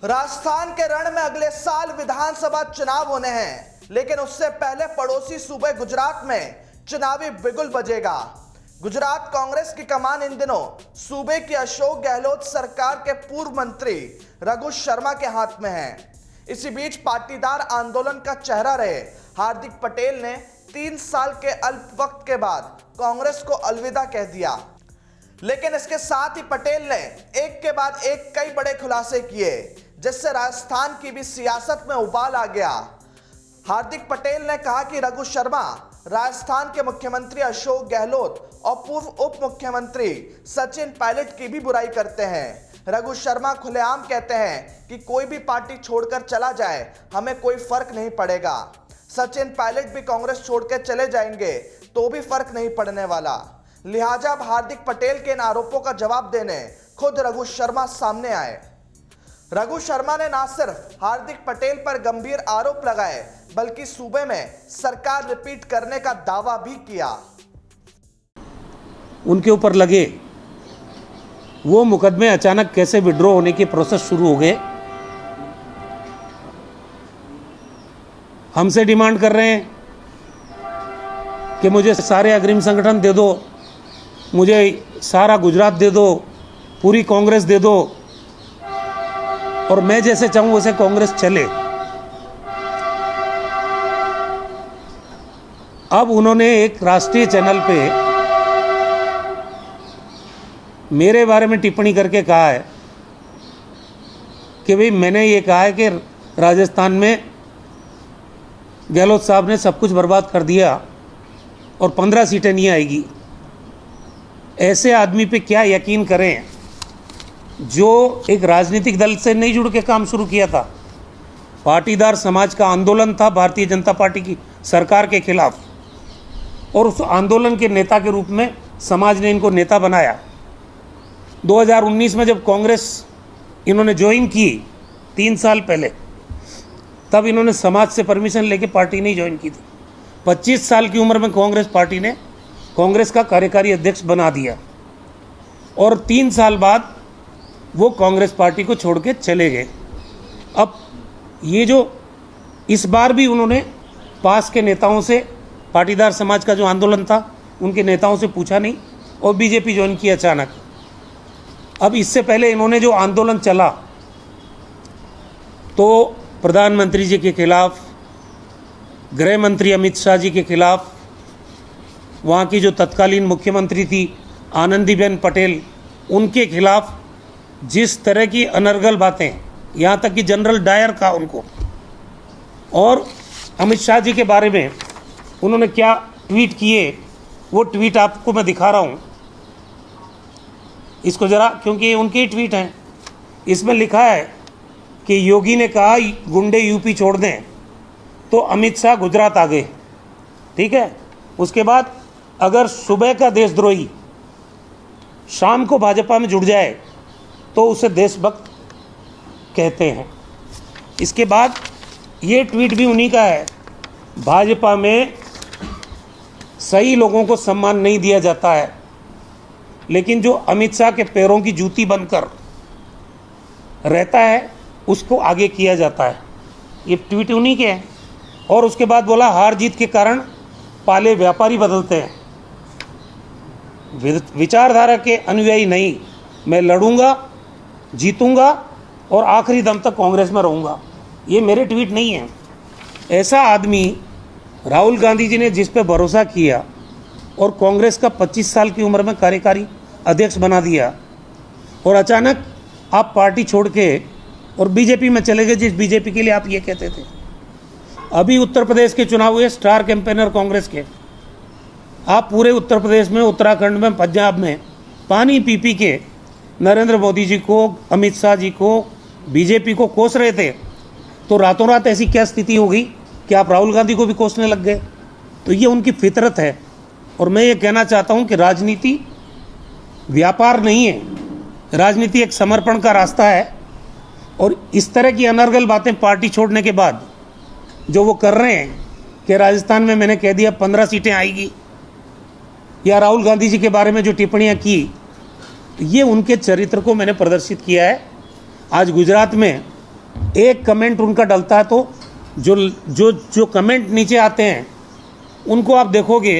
राजस्थान के रण में अगले साल विधानसभा चुनाव होने हैं, लेकिन उससे पहले पड़ोसी सूबे गुजरात में चुनावी बिगुल बजेगा। गुजरात कांग्रेस की कमान इन दिनों सूबे की अशोक गहलोत सरकार के पूर्व मंत्री रघु शर्मा के हाथ में है। इसी बीच पाटीदार आंदोलन का चेहरा रहे हार्दिक पटेल ने 3 साल के अल्प वक्त के बाद कांग्रेस को अलविदा कह दिया। लेकिन इसके साथ ही पटेल ने एक के बाद एक कई बड़े खुलासे किए, जिससे राजस्थान की भी सियासत में उबाल आ गया। हार्दिक पटेल ने कहा कि रघु शर्मा राजस्थान के मुख्यमंत्री अशोक गहलोत और पूर्व उप मुख्यमंत्री सचिन पायलट की भी बुराई करते हैं। रघु शर्मा खुलेआम कहते हैं कि कोई भी पार्टी छोड़कर चला जाए, हमें कोई फर्क नहीं पड़ेगा। सचिन पायलट भी कांग्रेस छोड़कर चले जाएंगे तो भी फर्क नहीं पड़ने वाला। लिहाजा अब हार्दिक पटेल के इन आरोपों का जवाब देने खुद रघु शर्मा सामने आए। रघु शर्मा ने न सिर्फ हार्दिक पटेल पर गंभीर आरोप लगाए, बल्कि सूबे में सरकार रिपीट करने का दावा भी किया। उनके ऊपर लगे वो मुकदमे अचानक कैसे विड्रॉ होने के प्रोसेस शुरू हो गए। हमसे डिमांड कर रहे हैं कि मुझे सारे अग्रिम संगठन दे दो, मुझे सारा गुजरात दे दो, पूरी कांग्रेस दे दो और मैं जैसे चाहूं वैसे कांग्रेस चले। अब उन्होंने एक राष्ट्रीय चैनल पे मेरे बारे में टिप्पणी करके कहा है कि भाई मैंने ये कहा है कि राजस्थान में गहलोत साहब ने सब कुछ बर्बाद कर दिया और 15 सीटें नहीं आएगी। ऐसे आदमी पे क्या यकीन करें जो एक राजनीतिक दल से नहीं जुड़ के काम शुरू किया था। पाटीदार समाज का आंदोलन था भारतीय जनता पार्टी की सरकार के खिलाफ, और उस आंदोलन के नेता के रूप में समाज ने इनको नेता बनाया। 2019 में जब कांग्रेस इन्होंने ज्वाइन की 3 साल पहले, तब इन्होंने समाज से परमिशन लेके पार्टी नहीं ज्वाइन की थी। 25 साल की उम्र में कांग्रेस पार्टी ने कांग्रेस का कार्यकारी अध्यक्ष बना दिया और 3 साल बाद वो कांग्रेस पार्टी को छोड़ के चले गए। अब ये जो इस बार भी उन्होंने पास के नेताओं से, पाटीदार समाज का जो आंदोलन था उनके नेताओं से पूछा नहीं और बीजेपी ज्वाइन की अचानक। अब इससे पहले इन्होंने जो आंदोलन चला तो प्रधानमंत्री जी के खिलाफ, गृह मंत्री अमित शाह जी के खिलाफ, वहाँ की जो तत्कालीन मुख्यमंत्री थी आनंदीबेन पटेल, उनके खिलाफ जिस तरह की अनर्गल बातें, यहाँ तक कि जनरल डायर का उनको, और अमित शाह जी के बारे में उन्होंने क्या ट्वीट किए, वो ट्वीट आपको मैं दिखा रहा हूँ इसको ज़रा, क्योंकि ये उनके ही ट्वीट हैं। इसमें लिखा है कि योगी ने कहा गुंडे यूपी छोड़ दें तो अमित शाह गुजरात आ गए। ठीक है, उसके बाद अगर सुबह का देशद्रोही शाम को भाजपा में जुड़ जाए तो उसे देशभक्त कहते हैं। इसके बाद ये ट्वीट भी उन्हीं का है, भाजपा में सही लोगों को सम्मान नहीं दिया जाता है, लेकिन जो अमित शाह के पैरों की जूती बनकर रहता है उसको आगे किया जाता है। ये ट्वीट उन्हीं के हैं। और उसके बाद बोला हार जीत के कारण पाले व्यापारी बदलते हैं, विचारधारा के अनुयायी नहीं, मैं लड़ूंगा, जीतूंगा और आखिरी दम तक कांग्रेस में रहूंगा। ये मेरे ट्वीट नहीं हैं। ऐसा आदमी राहुल गांधी जी ने जिस पे भरोसा किया और कांग्रेस का 25 साल की उम्र में कार्यकारी अध्यक्ष बना दिया, और अचानक आप पार्टी छोड़ के और बीजेपी में चले गए, जिस बीजेपी के लिए आप ये कहते थे। अभी उत्तर प्रदेश के चुनाव हुए स्टार कैंपेनर कांग्रेस के, आप पूरे उत्तर प्रदेश में, उत्तराखंड में, पंजाब में पानी पी पी के नरेंद्र मोदी जी को, अमित शाह जी को, बीजेपी को कोस रहे थे, तो रातों रात ऐसी क्या स्थिति हो गई कि आप राहुल गांधी को भी कोसने लग गए। तो ये उनकी फितरत है। और मैं ये कहना चाहता हूँ कि राजनीति व्यापार नहीं है, राजनीति एक समर्पण का रास्ता है। और इस तरह की अनर्गल बातें पार्टी छोड़ने के बाद जो वो कर रहे हैं कि राजस्थान में मैंने कह दिया 15 सीटें आएगी, या राहुल गांधी जी के बारे में जो टिप्पणियां की, ये उनके चरित्र को मैंने प्रदर्शित किया है। आज गुजरात में एक कमेंट उनका डलता है तो जो जो जो कमेंट नीचे आते हैं उनको आप देखोगे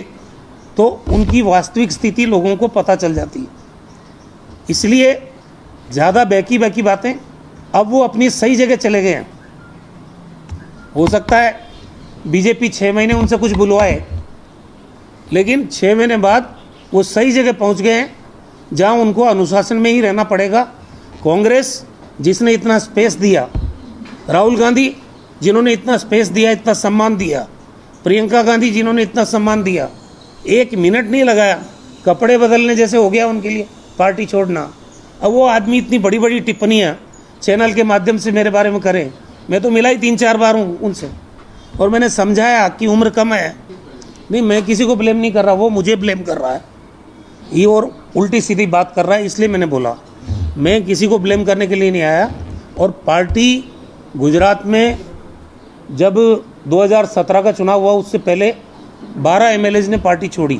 तो उनकी वास्तविक स्थिति लोगों को पता चल जाती है। इसलिए ज़्यादा बहकी बहकी बातें, अब वो अपनी सही जगह चले गए हैं। हो सकता है बीजेपी 6 महीने उनसे कुछ बुलवाए, लेकिन 6 महीने बाद वो सही जगह पहुंच गए हैं जहां उनको अनुशासन में ही रहना पड़ेगा। कांग्रेस जिसने इतना स्पेस दिया, राहुल गांधी जिन्होंने इतना स्पेस दिया, इतना सम्मान दिया, प्रियंका गांधी जिन्होंने इतना सम्मान दिया, 1 मिनट नहीं लगाया, कपड़े बदलने जैसे हो गया उनके लिए पार्टी छोड़ना। अब वो आदमी इतनी बड़ी बड़ी टिप्पणियाँ चैनल के माध्यम से मेरे बारे में करें, मैं तो मिला ही 3-4 बार हूँ उनसे, और मैंने समझाया कि उम्र कम है। नहीं, मैं किसी को ब्लेम नहीं कर रहा, वो मुझे ब्लेम कर रहा है, ये और उल्टी सीधी बात कर रहा है, इसलिए मैंने बोला। मैं किसी को ब्लेम करने के लिए नहीं आया। और पार्टी गुजरात में जब 2017 का चुनाव हुआ उससे पहले 12 एमएलएज ने पार्टी छोड़ी।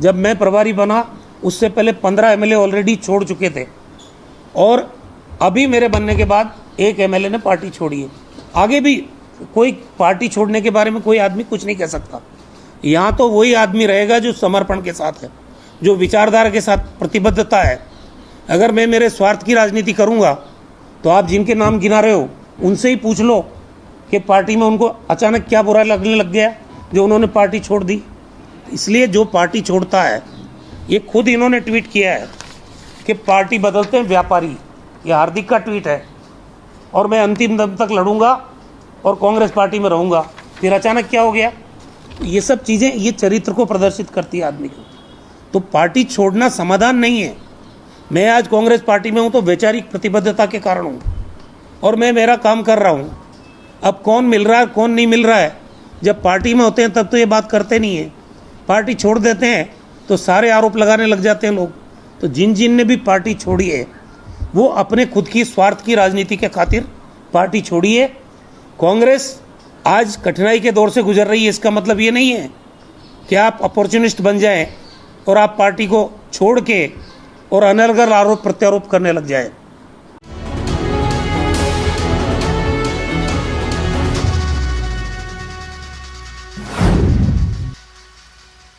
जब मैं प्रभारी बना उससे पहले 15 एमएलए ऑलरेडी छोड़ चुके थे, और अभी मेरे बनने के बाद 1 एमएलए ने पार्टी छोड़ी है। आगे भी कोई पार्टी छोड़ने के बारे में कोई आदमी कुछ नहीं कह सकता। यहाँ तो वही आदमी रहेगा जो समर्पण के साथ है, जो विचारधारा के साथ प्रतिबद्धता है। अगर मैं मेरे स्वार्थ की राजनीति करूँगा तो आप जिनके नाम गिना रहे हो उनसे ही पूछ लो कि पार्टी में उनको अचानक क्या बुरा लगने लग गया जो उन्होंने पार्टी छोड़ दी। इसलिए जो पार्टी छोड़ता है, ये खुद इन्होंने ट्वीट किया है कि पार्टी बदलते हैं व्यापारी, ये हार्दिक का ट्वीट है, और मैं अंतिम दम तक लड़ूंगा और कांग्रेस पार्टी में रहूंगा। फिर अचानक क्या हो गया? ये सब चीज़ें ये चरित्र को प्रदर्शित करती है आदमी को। तो पार्टी छोड़ना समाधान नहीं है। मैं आज कांग्रेस पार्टी में हूँ तो वैचारिक प्रतिबद्धता के कारण हूँ, और मैं मेरा काम कर रहा हूँ। अब कौन मिल रहा है कौन नहीं मिल रहा है, जब पार्टी में होते हैं तब तो ये बात करते नहीं हैं। पार्टी छोड़ देते हैं तो सारे आरोप लगाने लग जाते हैं लोग। तो जिन जिन ने भी पार्टी छोड़ी है वो अपने खुद की स्वार्थ की राजनीति के खातिर पार्टी छोड़ी है। कांग्रेस आज कठिनाई के दौर से गुजर रही है, इसका मतलब ये नहीं है कि आप अपॉर्चुनिस्ट बन जाएं और आप पार्टी को छोड़ के और अनर्गल आरोप प्रत्यारोप करने लग जाए।